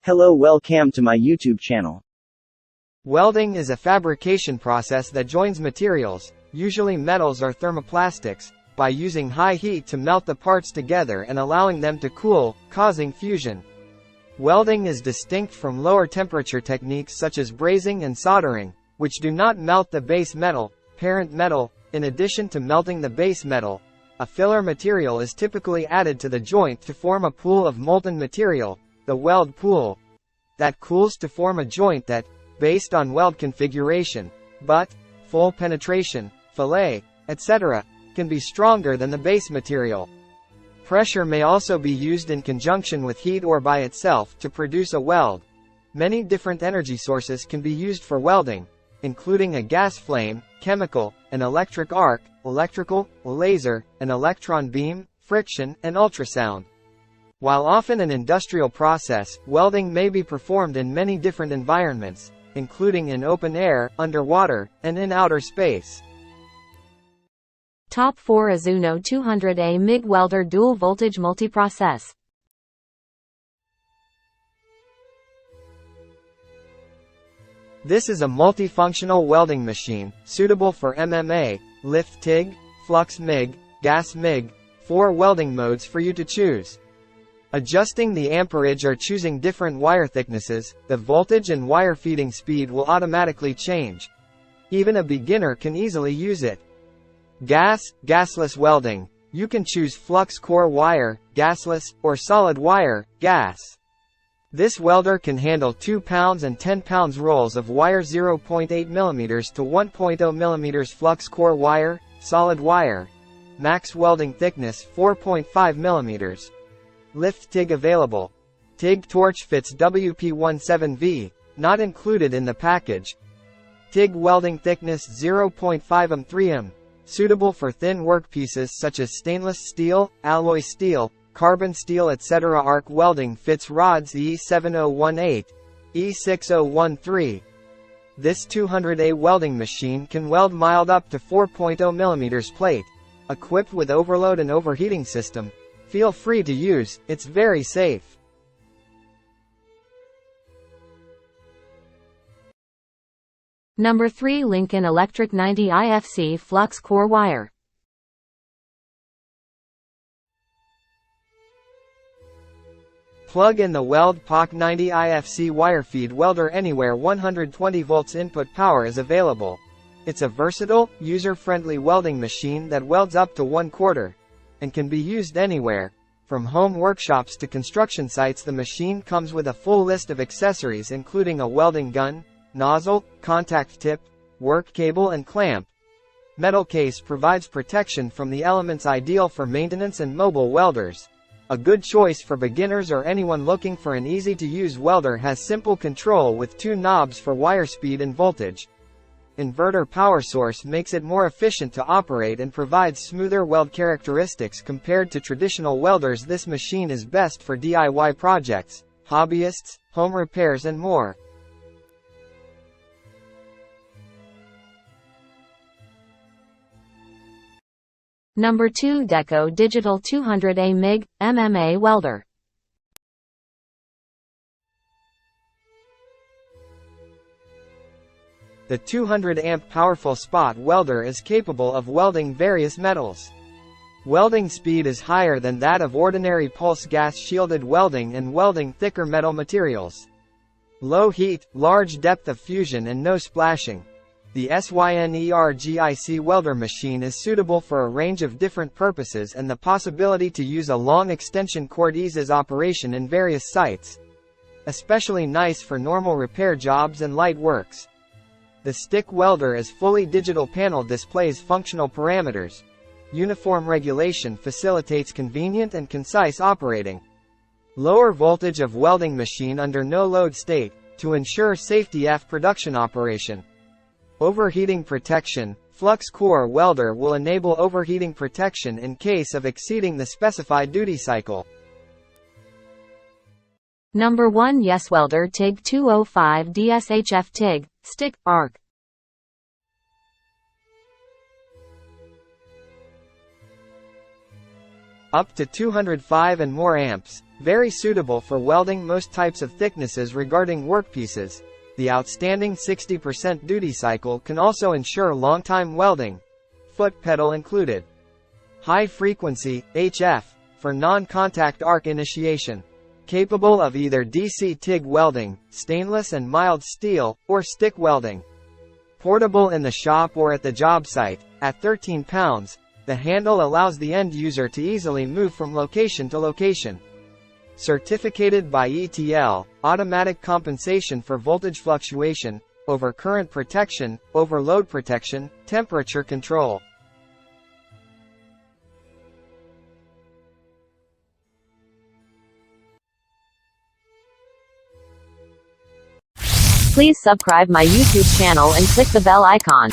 Hello, welcome to my YouTube channel. Welding is a fabrication process that joins materials, usually metals or thermoplastics, by using high heat to melt the parts together and allowing them to cool, causing fusion. Welding is distinct from lower temperature techniques such as brazing and soldering, which do not melt the base metal, parent metal. In addition to melting the base metal, a filler material is typically added to the joint to form a pool of molten material, the weld pool, that cools to form a joint that, based on weld configuration, butt, full penetration, fillet, etc., can be stronger than the base material. Pressure may also be used in conjunction with heat or by itself to produce a weld. Many different energy sources can be used for welding, including a gas flame, chemical, an electric arc, electrical, laser, an electron beam, friction, and ultrasound. While often an industrial process, welding may be performed in many different environments, including in open air, underwater, and in outer space. Top 4 AZZUNO 200A MIG Welder Dual Voltage Multiprocess. This is a multifunctional welding machine, suitable for MMA, lift TIG, flux MIG, gas MIG, 4 welding modes for you to choose. Adjusting the amperage or choosing different wire thicknesses, the voltage and wire feeding speed will automatically change. Even a beginner can easily use it. Gasless welding. You can choose flux core wire, gasless, or solid wire, gas. This welder can handle 2 pounds and 10 pounds rolls of wire 0.8 mm to 1.0 mm flux core wire, solid wire. Max welding thickness 4.5 mm. Lift TIG available. TIG torch fits WP17V, not included in the package. TIG welding thickness 0.5 m 3 m, suitable for thin workpieces such as stainless steel, alloy steel, carbon steel, etc. Arc welding fits rods E7018, E6013. This 200A welding machine can weld mild up to 4.0 mm plate. Equipped with overload and overheating system. Feel free to use, it's very safe. Number 3 Lincoln Electric 90 IFC Flux Core Wire. Plug in the Weld POC 90 IFC wire feed welder anywhere. 120 volts input power is available. It's a versatile, user-friendly welding machine that welds up to 1/4. And can be used anywhere. From home workshops to construction sites, the machine comes with a full list of accessories including a welding gun, nozzle, contact tip, work cable and clamp. Metal case provides protection from the elements, ideal for maintenance and mobile welders. A good choice for beginners or anyone looking for an easy-to-use welder. Has simple control with 2 knobs for wire speed and voltage. Inverter power source makes it more efficient to operate and provides smoother weld characteristics compared to traditional welders. This machine is best for DIY projects, hobbyists, home repairs and more. Number 2 DEKO Digital 200A MIG, MMA Welder. The 200 amp powerful spot welder is capable of welding various metals. Welding speed is higher than that of ordinary pulse gas shielded welding and welding thicker metal materials. Low heat, large depth of fusion and no splashing. The SYNERGIC welder machine is suitable for a range of different purposes, and the possibility to use a long extension cord eases operation in various sites. Especially nice for normal repair jobs and light works. The stick welder is fully digital panel, displays functional parameters. Uniform regulation facilitates convenient and concise operating. Lower voltage of welding machine under no load state, to ensure safety of production operation. Overheating protection. Flux core welder will enable overheating protection in case of exceeding the specified duty cycle. Number 1 YESWELDER TIG 205 DSHF TIG, stick, arc. up to 205 and more amps, very suitable for welding most types of thicknesses regarding workpieces. The outstanding 60% duty cycle can also ensure long-time welding. Foot pedal included. High frequency, HF, for non-contact arc initiation. Capable of either DC TIG welding, stainless and mild steel, or stick welding. Portable in the shop or at the job site. At 13 pounds, the handle allows the end user to easily move from location to location. Certificated by ETL, automatic compensation for voltage fluctuation, overcurrent protection, overload protection, temperature control. Please subscribe my YouTube channel and click the bell icon.